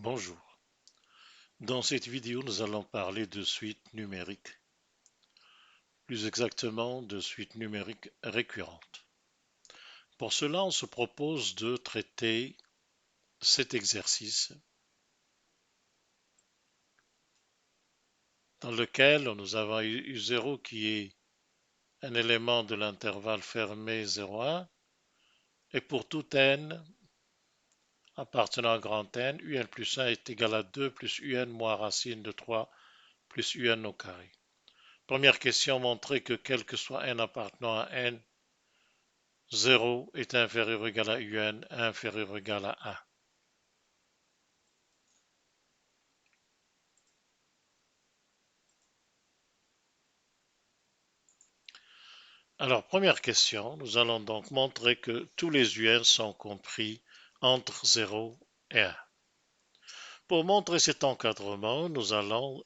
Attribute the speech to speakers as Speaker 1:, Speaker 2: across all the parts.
Speaker 1: Bonjour. Dans cette vidéo, nous allons parler de suites numériques, plus exactement de suites numériques récurrentes. Pour cela, on se propose de traiter cet exercice dans lequel nous avons eu 0 qui est un élément de l'intervalle fermé 0,1 et pour tout n appartenant à grand N, un plus 1 est égal à 2 plus un moins racine de 3 plus un au carré. Première question, montrer que quel que soit n appartenant à n, 0 est inférieur ou égal à un, inférieur ou égal à 1. Alors, première question, nous allons donc montrer que tous les un sont compris entre 0 et 1. Pour montrer cet encadrement, nous allons,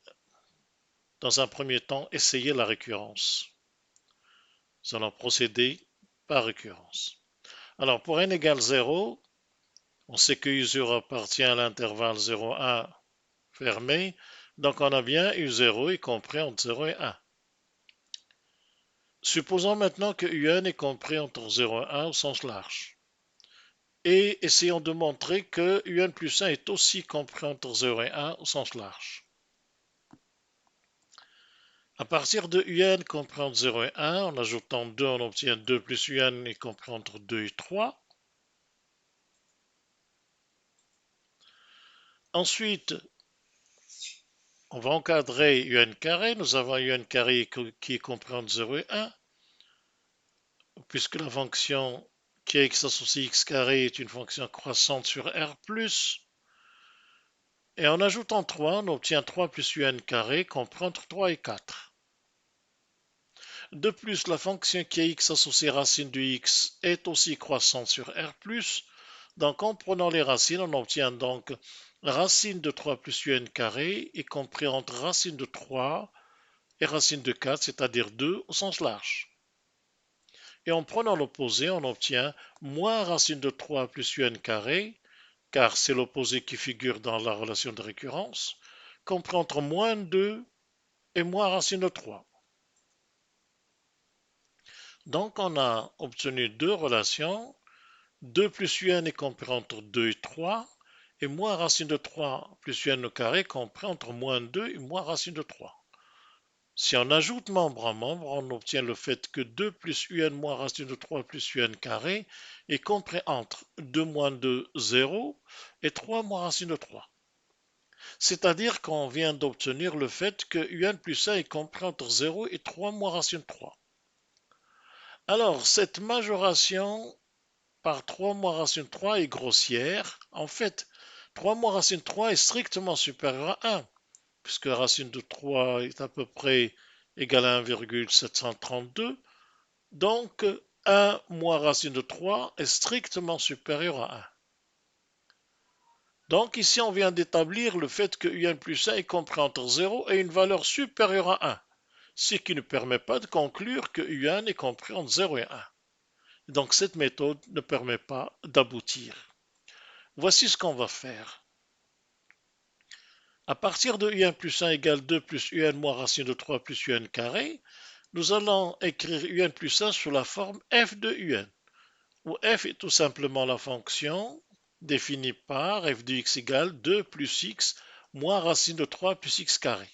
Speaker 1: dans un premier temps, essayer la récurrence. Nous allons procéder par récurrence. Alors, pour n égale 0, on sait que U0 appartient à l'intervalle 0,1 fermé, donc on a bien U0 est compris entre 0 et 1. Supposons maintenant que un est compris entre 0 et 1 au sens large. Et essayons de montrer que un plus 1 est aussi compris entre 0 et 1 au sens large. À partir de un compris entre 0 et 1, en ajoutant 2, on obtient 2 plus un est compris entre 2 et 3. Ensuite, on va encadrer un carré. Nous avons un carré qui est compris entre 0 et 1, puisque la fonction qui est x associé x carré est une fonction croissante sur R+. Et en ajoutant 3, on obtient 3 plus un carré compris entre 3 et 4. De plus, la fonction qui est x associée racine de x est aussi croissante sur R+. Donc en prenant les racines, on obtient donc racine de 3 plus un carré est compris entre racine de 3 et racine de 4, c'est-à-dire 2 au sens large. Et en prenant l'opposé, on obtient moins racine de 3 plus un carré, car c'est l'opposé qui figure dans la relation de récurrence, compris entre moins 2 et moins racine de 3. Donc on a obtenu deux relations. 2 plus un est compris entre 2 et 3, et moins racine de 3 plus un au carré compris entre moins 2 et moins racine de 3. Si on ajoute membre à membre, on obtient le fait que 2 plus un moins racine de 3 plus un carré est compris entre 2 moins 2, 0, et 3 moins racine de 3. C'est-à-dire qu'on vient d'obtenir le fait que un plus 1 est compris entre 0 et 3 moins racine de 3. Alors, cette majoration par 3 moins racine de 3 est grossière. En fait, 3 moins racine de 3 est strictement supérieur à 1, puisque racine de 3 est à peu près égale à 1,732. Donc, 1 moins racine de 3 est strictement supérieur à 1. Donc ici, on vient d'établir le fait que un plus 1 est compris entre 0 et une valeur supérieure à 1, ce qui ne permet pas de conclure que un est compris entre 0 et 1. Donc cette méthode ne permet pas d'aboutir. Voici ce qu'on va faire. À partir de un plus 1 égale 2 plus un moins racine de 3 plus un carré, nous allons écrire un plus 1 sous la forme f de un, où f est tout simplement la fonction définie par f de x égale 2 plus x moins racine de 3 plus x carré.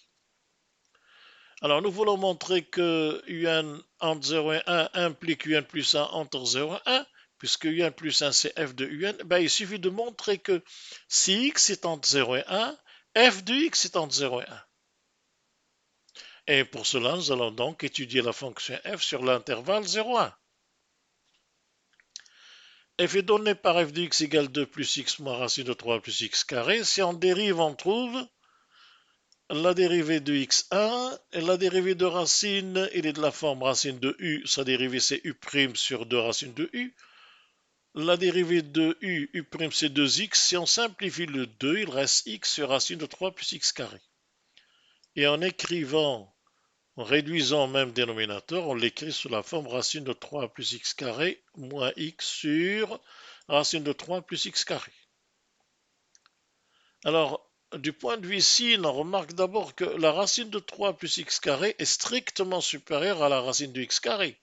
Speaker 1: Alors nous voulons montrer que un entre 0 et 1 implique un plus 1 entre 0 et 1, puisque un plus 1 c'est f de un, ben, il suffit de montrer que si x est entre 0 et 1, f de x est entre 0 et 1. Et pour cela, nous allons donc étudier la fonction f sur l'intervalle 0,1. F est donné par f de x égale 2 plus x moins racine de 3 plus x carré. Si on dérive, on trouve la dérivée de x1 et la dérivée de racine, il est de la forme racine de u, sa dérivée c'est u' sur 2 racines de u. La dérivée de u, u' c'est 2x. Si on simplifie le 2, il reste x sur racine de 3 plus x carré. Et en écrivant en réduisant au même dénominateur, on l'écrit sous la forme racine de 3 plus x carré moins x sur racine de 3 plus x carré. Alors, du point de vue sin, on remarque d'abord que la racine de 3 plus x carré est strictement supérieure à la racine de x carré.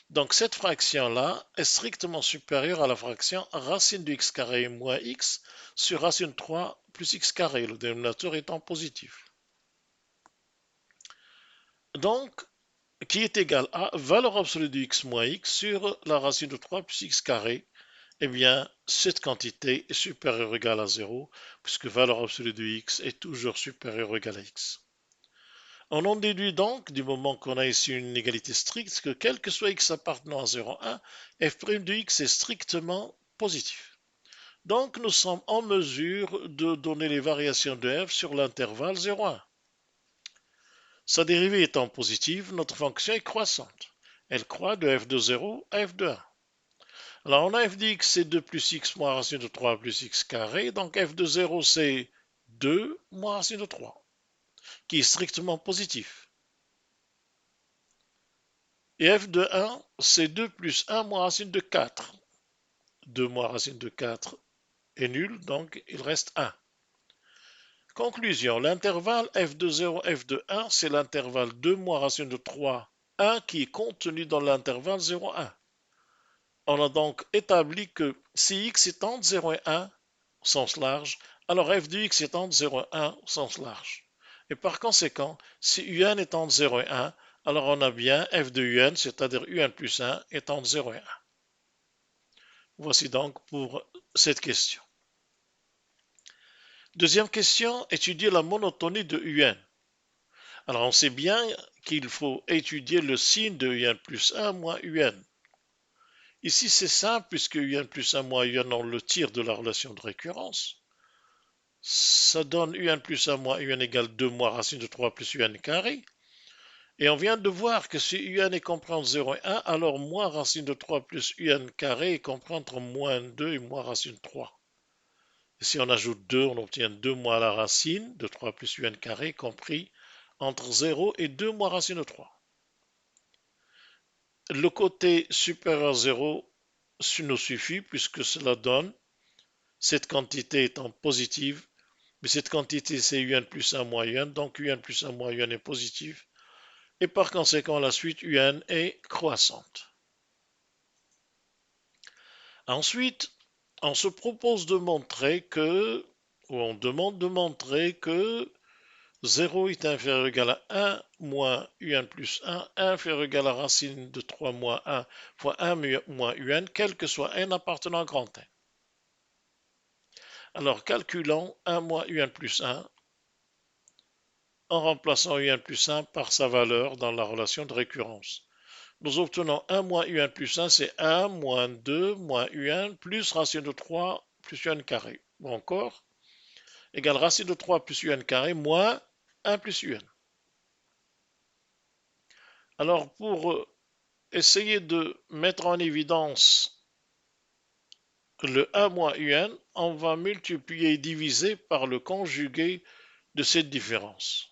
Speaker 1: Donc cette fraction-là est strictement supérieure à la fraction racine de x carré moins x sur racine 3 plus x carré, le dénominateur étant positif. Donc, qui est égal à valeur absolue de x moins x sur la racine de 3 plus x carré. Eh bien, cette quantité est supérieure ou égale à 0, puisque valeur absolue de x est toujours supérieure ou égale à x. On en déduit donc, du moment qu'on a ici une égalité stricte, que quel que soit x appartenant à 0, 1, f' de x est strictement positif. Donc, nous sommes en mesure de donner les variations de f sur l'intervalle 0, 1. Sa dérivée étant positive, notre fonction est croissante. Elle croît de f de 0 à f de 1. Alors, on a f de x, c'est 2 plus x moins racine de 3 plus x carré. Donc, f de 0, c'est 2 moins racine de 3, qui est strictement positif. Et f de 1, c'est 2 plus 1 moins racine de 4. 2 moins racine de 4 est nul, donc il reste 1. Conclusion, l'intervalle f de 0, f de 1, c'est l'intervalle 2 moins racine de 3, 1 qui est contenu dans l'intervalle 0, 1. On a donc établi que si x est entre 0 et 1 au sens large, alors f de x est entre 0 et 1 au sens large. Et par conséquent, si un est entre 0 et 1, alors on a bien f de un, c'est-à-dire un plus 1, est entre 0 et 1. Voici donc pour cette question. Deuxième question, étudier la monotonie de un. Alors on sait bien qu'il faut étudier le signe de un plus 1 moins un. Ici c'est simple puisque un plus 1 moins un on le tire de la relation de récurrence. Ça donne un plus 1 moins un égale 2 moins racine de 3 plus un carré. Et on vient de voir que si un est compris entre 0 et 1, alors moins racine de 3 plus un carré est compris entre moins 2 et moins racine de 3. Et si on ajoute 2, on obtient 2 moins la racine de 3 plus un carré compris entre 0 et 2 moins racine de 3. Le côté supérieur à 0 nous suffit puisque cela donne cette quantité étant positive. Mais cette quantité, c'est un plus 1 moins un, donc un plus 1 moins un est positif. Et par conséquent, la suite un est croissante. Ensuite, on se propose de montrer que, ou on demande de montrer que 0 est inférieur ou égal à 1 moins un plus 1, inférieur ou égal à racine de 3 moins 1 fois 1 moins un, quel que soit n appartenant à grand N. Alors, calculons 1 moins un plus 1 en remplaçant un plus 1 par sa valeur dans la relation de récurrence. Nous obtenons 1 moins un plus 1, c'est 1 moins 2 moins un plus racine de 3 plus un carré. Ou encore, égale racine de 3 plus un carré moins 1 plus un. Alors, pour essayer de mettre en évidence le 1 moins un, on va multiplier et diviser par le conjugué de cette différence.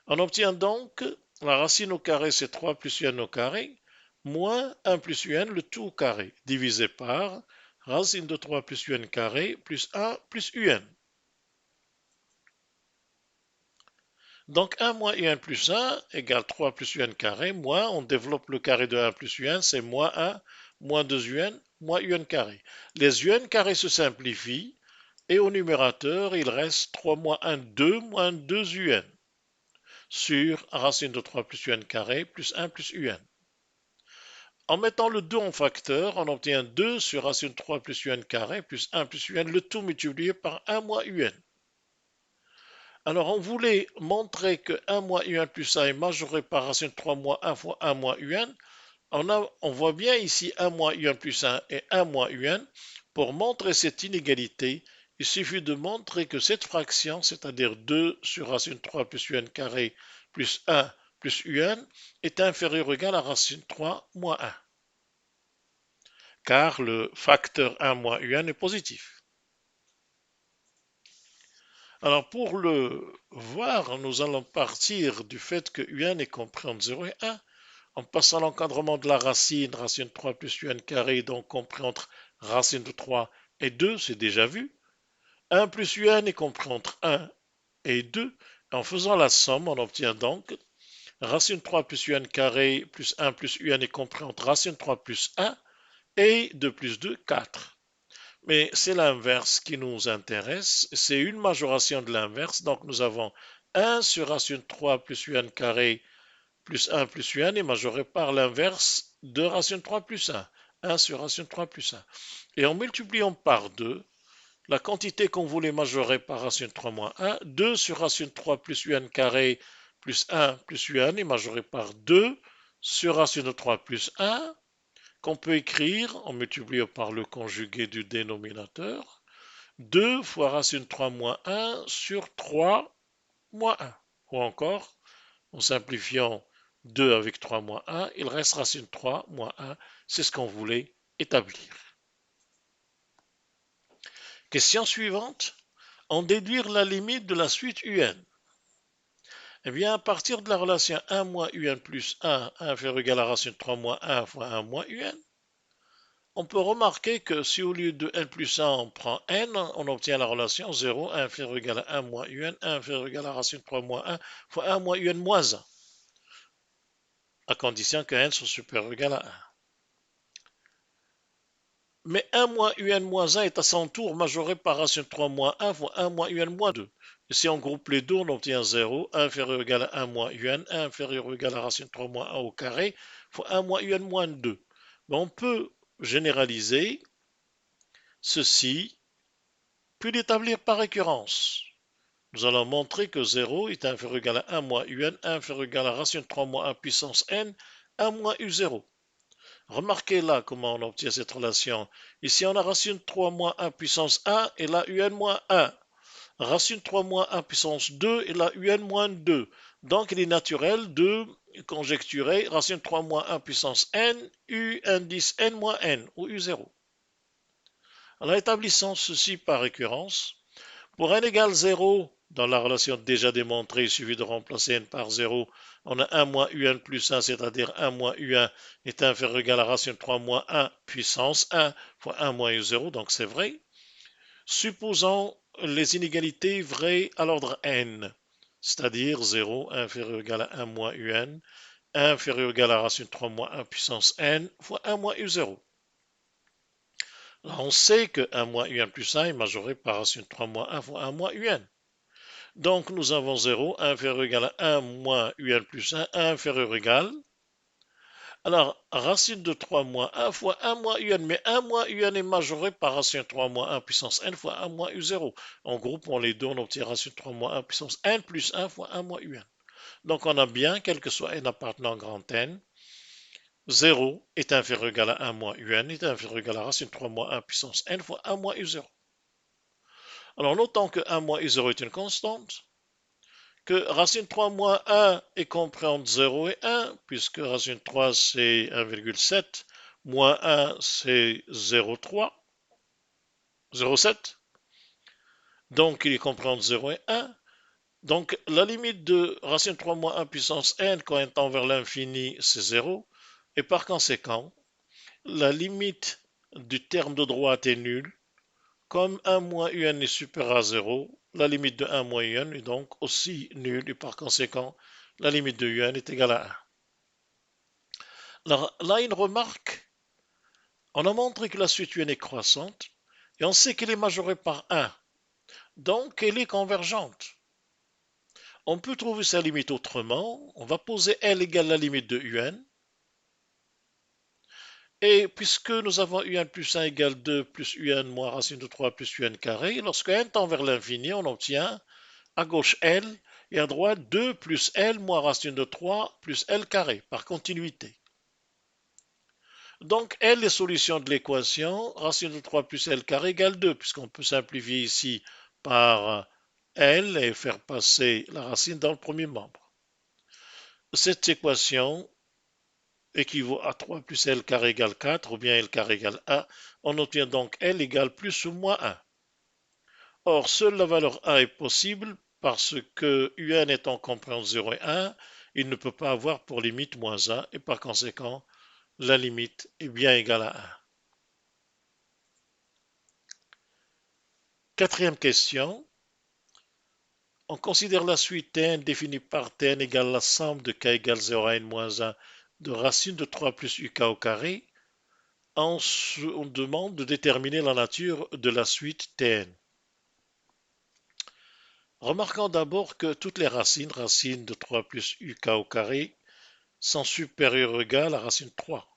Speaker 1: On obtient donc la racine au carré, c'est 3 plus un au carré, moins 1 plus un, le tout au carré, divisé par racine de 3 plus un carré, plus 1 plus un. Donc 1 moins un plus 1 égale 3 plus un carré, moins, on développe le carré de 1 plus un, c'est moins 1, moins 2 un, moins un carré. Les un carrés se simplifient, et au numérateur, il reste 3 moins 1, 2, moins 2 un, sur racine de 3 plus un carré, plus 1 plus un. En mettant le 2 en facteur, on obtient 2 sur racine de 3 plus un carré, plus 1 plus un, le tout multiplié par 1 moins un. Alors, on voulait montrer que 1 moins un plus 1 est majoré par racine de 3 moins 1 fois 1 moins un. On voit bien ici 1 moins un plus 1 et 1 moins un. Pour montrer cette inégalité, il suffit de montrer que cette fraction, c'est-à-dire 2 sur racine de 3 plus un carré plus 1 plus un, est inférieure ou égale à racine de 3 moins 1. Car le facteur 1 moins un est positif. Alors pour le voir, nous allons partir du fait que un est compris entre 0 et 1, en passant l'encadrement de la racine, racine de 3 plus un carré, donc compris entre racine de 3 et 2, c'est déjà vu. 1 plus un est compris entre 1 et 2. En faisant la somme, on obtient donc racine 3 plus un carré plus 1 plus un est compris entre racine 3 plus 1 et 2 plus 2, 4. Mais c'est l'inverse qui nous intéresse. C'est une majoration de l'inverse. Donc nous avons 1 sur racine 3 plus un carré plus 1 plus un est majoré par l'inverse de racine 3 plus 1. 1 sur racine 3 plus 1. Et en multipliant par 2, la quantité qu'on voulait majorer par racine 3 moins 1, 2 sur racine 3 plus un carré plus 1 plus un est majoré par 2 sur racine 3 plus 1, qu'on peut écrire en multipliant par le conjugué du dénominateur, 2 fois racine 3 moins 1 sur 3 moins 1. Ou encore, en simplifiant 2 avec 3 moins 1, il reste racine 3 moins 1. C'est ce qu'on voulait établir. Question suivante. En déduire la limite de la suite UN. Eh bien, à partir de la relation 1 moins UN plus 1 inférieur ou égal à racine 3 moins 1 fois 1 moins UN, on peut remarquer que si au lieu de n plus 1 on prend n, on obtient la relation 0 inférieur ou égal à 1 moins UN inférieur ou égal à racine 3 moins 1 fois 1 moins UN moins 1, à condition que n soit supérieur ou égal à 1. Mais 1 moins un moins 1 est à son tour majoré par racine 3 moins 1 fois 1 moins un moins 2. Et si on groupe les deux, on obtient 0, inférieur ou égal à 1 moins un, inférieur ou égal à racine 3 moins 1 au carré, fois 1 moins un moins 2. Mais on peut généraliser ceci, puis l'établir par récurrence. Nous allons montrer que 0 est inférieur ou égal à 1 moins un, inférieur ou égal à racine 3 moins 1 puissance n, 1 moins u0. Remarquez là comment on obtient cette relation. Ici, on a racine 3 moins 1 puissance 1 et là un moins 1. Racine 3 moins 1 puissance 2 et là un moins 2. Donc, il est naturel de conjecturer racine 3 moins 1 puissance n, u indice n moins n, ou u0. Alors, établissons ceci par récurrence. Pour n égale 0, dans la relation déjà démontrée, il suffit de remplacer n par 0. On a 1 moins un plus 1, c'est-à-dire 1 moins un est inférieur ou égal à racine 3 moins 1 puissance 1 fois 1 moins u0, donc c'est vrai. Supposons les inégalités vraies à l'ordre n, c'est-à-dire 0 inférieur ou égal à 1 moins un, inférieur ou égal à racine 3 moins 1 puissance n fois 1 moins u0. Là, on sait que 1 moins un plus 1 est majoré par racine 3 moins 1 fois 1 moins un. Donc nous avons 0, inférieur ou égal à 1 moins un plus 1, inférieur ou égal. Alors, racine de 3 moins 1 fois 1 moins un, mais 1 moins un est majoré par racine 3 moins 1 puissance n fois 1 moins u0. En groupant les deux, on obtient racine 3 moins 1 puissance n plus 1 fois 1 moins un. Donc on a bien, quel que soit n appartenant à grand N, 0 est inférieur ou égal à 1 moins un est inférieur ou égal à racine 3 moins 1 puissance n fois 1 moins u0. Alors notons que 1 moins u0 est une constante, que racine 3 moins 1 est compris entre 0 et 1, puisque racine 3 c'est 1,7, moins 1 c'est 0,3, 0,7. Donc il est compris entre 0 et 1. Donc la limite de racine 3 moins 1 puissance n quand elle tend vers l'infini c'est 0. Et par conséquent, la limite du terme de droite est nulle. Comme 1 moins un est supérieur à 0, la limite de 1 moins un est donc aussi nulle et par conséquent, la limite de un est égale à 1. Alors là, une remarque, on a montré que la suite un est croissante et on sait qu'elle est majorée par 1, donc elle est convergente. On peut trouver sa limite autrement, on va poser L égale la limite de un, et puisque nous avons un plus 1 égale 2 plus un moins racine de 3 plus un carré, lorsque n tend vers l'infini, on obtient à gauche L et à droite 2 plus L moins racine de 3 plus L carré par continuité. Donc L est solution de l'équation racine de 3 plus L carré égale 2, puisqu'on peut simplifier ici par L et faire passer la racine dans le premier membre. Cette équation équivaut à 3 plus L carré égale 4 ou bien L carré égale 1. On obtient donc L égale plus ou moins 1. Or, seule la valeur 1 est possible parce que un étant compris entre 0 et 1, il ne peut pas avoir pour limite moins 1 et par conséquent, la limite est bien égale à 1. Quatrième question. On considère la suite Tn définie par Tn égale la somme de k égale 0 à n moins 1 de racine de 3 plus uk au carré. On demande de déterminer la nature de la suite Tn. Remarquons d'abord que toutes les racines de 3 plus uk au carré, sont supérieures ou égales à racine 3.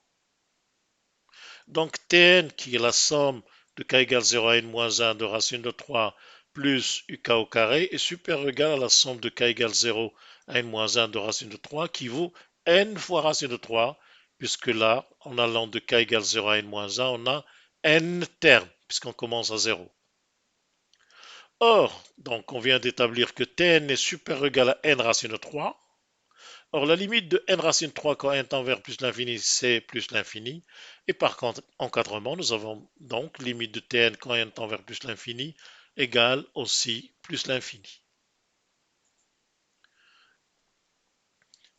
Speaker 1: Donc Tn, qui est la somme de k égale 0 à n moins 1 de racine de 3 plus uk au carré, est supérieure ou égale à la somme de k égale 0 à n moins 1 de racine de 3, qui vaut n fois racine de 3, puisque là, en allant de k égale 0 à n moins 1, on a n termes, puisqu'on commence à 0. Or, donc on vient d'établir que Tn est supérieur ou égal à n racine de 3. Or, la limite de n racine 3 quand n tend vers plus l'infini, c'est plus l'infini. Et par contre, encadrement, nous avons donc limite de Tn quand n tend vers plus l'infini égale aussi plus l'infini.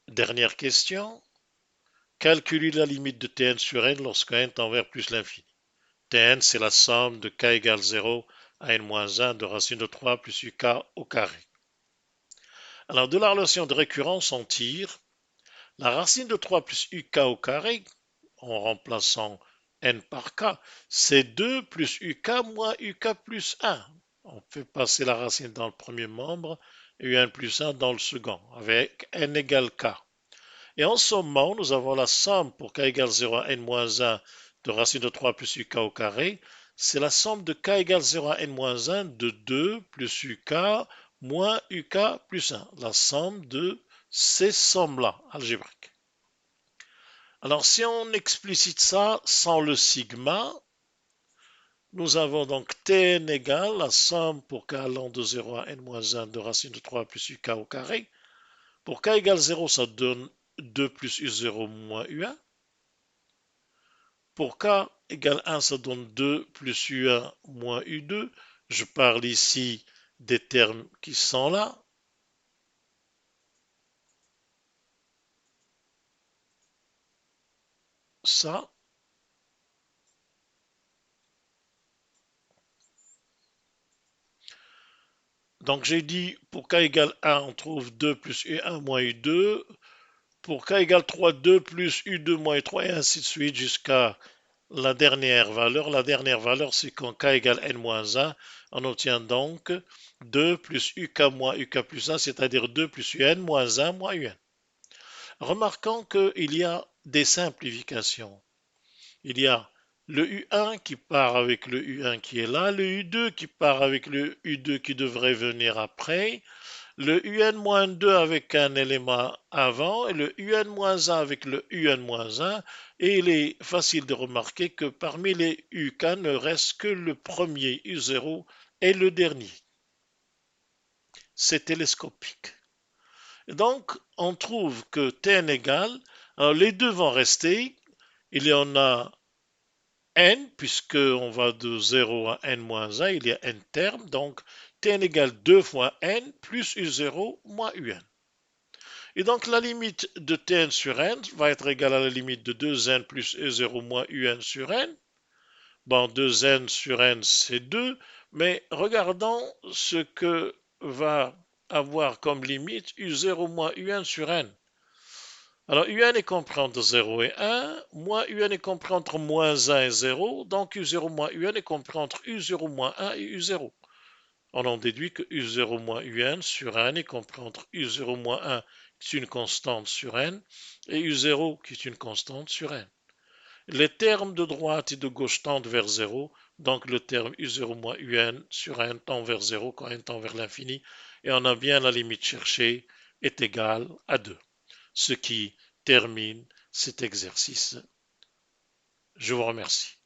Speaker 1: Dernière question. Calculer la limite de Tn sur n lorsque n tend vers plus l'infini. Tn, c'est la somme de k égale 0 à n-1 de racine de 3 plus uk au carré. Alors, de la relation de récurrence, on tire la racine de 3 plus uk au carré, en remplaçant n par k, c'est 2 plus uk moins uk plus 1. On fait passer la racine dans le premier membre et un plus 1 dans le second, avec n égale k. Et en sommant, nous avons la somme pour k égale 0 à n moins 1 de racine de 3 plus uk au carré. C'est la somme de k égale 0 à n moins 1 de 2 plus uk moins uk plus 1. La somme de ces sommes-là, algébriques. Alors, si on explicite ça sans le sigma, nous avons donc Tn égale la somme pour k allant de 0 à n-1 de racine de 3 plus uk au carré. Pour k égale 0, ça donne 2 plus u0 moins u1. Pour k égale 1, ça donne 2 plus u1 moins u2. Je parle ici des termes qui sont là. Ça. Donc j'ai dit pour k égale 1, on trouve 2 plus u1 moins u2. Pour k égale 3, 2 plus u2 moins u3 et ainsi de suite jusqu'à la dernière valeur. La dernière valeur, c'est quand k égale n-1. On obtient donc 2 plus uk moins uk plus 1, c'est-à-dire 2 plus un moins 1 moins un. Remarquons qu'il y a des simplifications. Il y a le U1 qui part avec le U1 qui est là, le U2 qui part avec le U2 qui devrait venir après, le UN-2 avec un élément avant et le UN-1 avec le UN-1. Et il est facile de remarquer que parmi les UK ne reste que le premier U0 et le dernier. C'est télescopique. Donc, on trouve que Tn égale, les deux vont rester, il y en a n, puisqu'on va de 0 à n-1, il y a n termes, donc Tn égale 2 fois n plus u0 moins un. Et donc la limite de Tn sur n va être égale à la limite de 2n plus u0 moins un sur n. Bon, 2n sur n, c'est 2, mais regardons ce que va avoir comme limite u0 moins un sur n. Alors, un est compris entre 0 et 1, moins un est compris entre moins 1 et 0, donc u0 moins un est compris entre u0 moins 1 et u0. On en déduit que u0 moins un sur n est compris entre u0 moins 1, qui est une constante sur n, et u0, qui est une constante sur n. Les termes de droite et de gauche tendent vers 0, donc le terme u0 moins un sur n tend vers 0 quand n tend vers l'infini, et on a bien la limite cherchée est égale à 2. Ce qui termine cet exercice. Je vous remercie.